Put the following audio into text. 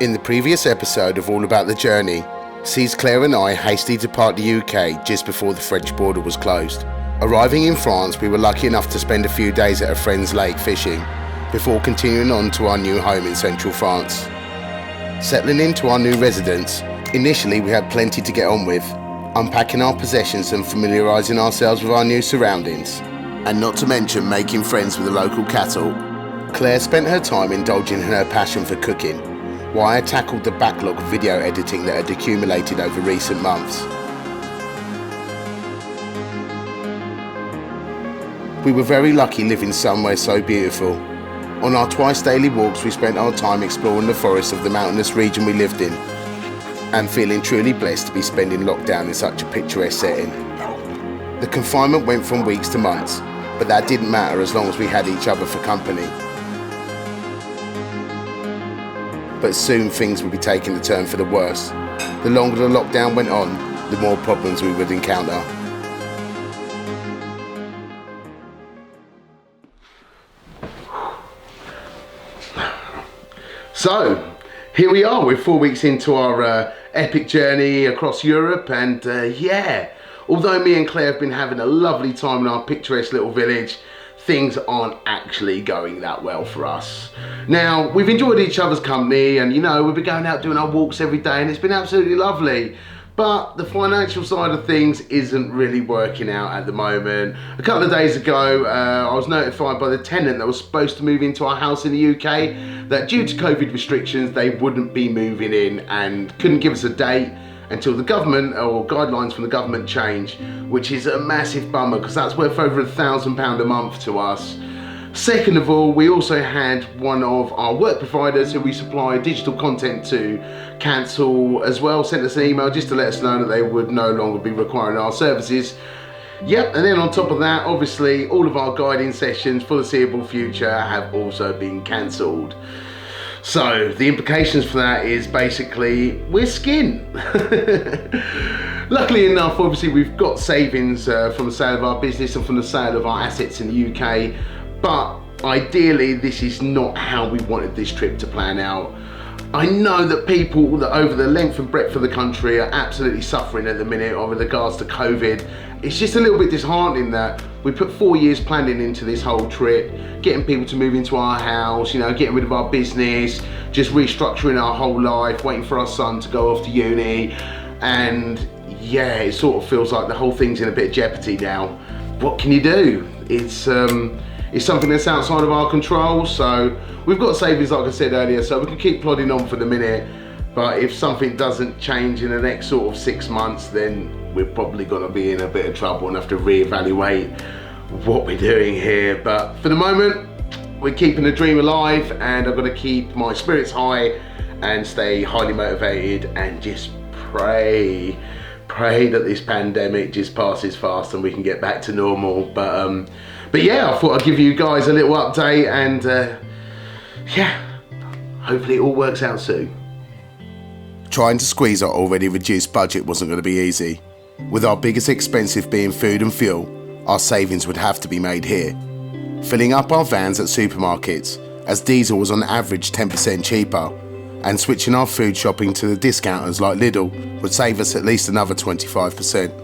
In the previous episode of All About the Journey, sees Claire and I hastily depart the UK just before the French border was closed. Arriving in France, we were lucky enough to spend a few days at a friend's lake fishing, before continuing on to our new home in central France. Settling into our new residence, initially we had plenty to get on with, unpacking our possessions and familiarising ourselves with our new surroundings, and not to mention making friends with the local cattle. Claire spent her time indulging in her passion for cooking, while I tackled the backlog of video editing that had accumulated over recent months. We were very lucky living somewhere so beautiful. On our twice daily walks, we spent our time exploring the forests of the mountainous region we lived in, and feeling truly blessed to be spending lockdown in such a picturesque setting. The confinement went from weeks to months, but that didn't matter as long as we had each other for company. But soon things would be taking a turn for the worse. The longer the lockdown went on, the more problems we would encounter. So, here we are, we're 4 weeks into our epic journey across Europe, and although me and Claire have been having a lovely time in our picturesque little village, things aren't actually going that well for us. Now, we've enjoyed each other's company, and we've been going out doing our walks every day, and it's been absolutely lovely. But the financial side of things isn't really working out at the moment. A couple of days ago, I was notified by the tenant that was supposed to move into our house in the UK that due to COVID restrictions, they wouldn't be moving in and couldn't give us a date until the government or guidelines from the government change, which is a massive bummer because that's worth over £1,000 a month to us. Second of all, we also had one of our work providers who we supply digital content to cancel as well, sent us an email just to let us know that they would no longer be requiring our services. Yep, and then on top of that, obviously all of our guiding sessions for the foreseeable future have also been cancelled. So the implications for that is basically we're skinned. Luckily enough, obviously we've got savings from the sale of our business and from the sale of our assets in the UK, but ideally this is not how we wanted this trip to plan out. I know that people that over the length and breadth of the country are absolutely suffering at the minute with regards to COVID. It's just a little bit disheartening that we put 4 years planning into this whole trip, getting people to move into our house, getting rid of our business, just restructuring our whole life, waiting for our son to go off to uni, and it sort of feels like the whole thing's in a bit of jeopardy now. What can you do? It's something that's outside of our control, so we've got savings like I said earlier, so we can keep plodding on for the minute, but if something doesn't change in the next sort of 6 months, then we're probably going to be in a bit of trouble and have to reevaluate what we're doing here. But for the moment, we're keeping the dream alive, and I've got to keep my spirits high and stay highly motivated and just pray that this pandemic just passes fast and we can get back to normal. But yeah, I thought I'd give you guys a little update, and hopefully it all works out soon. Trying to squeeze our already reduced budget wasn't going to be easy. With our biggest expensive being food and fuel, our savings would have to be made here. Filling up our vans at supermarkets, as diesel was on average 10% cheaper, and switching our food shopping to the discounters like Lidl would save us at least another 25%.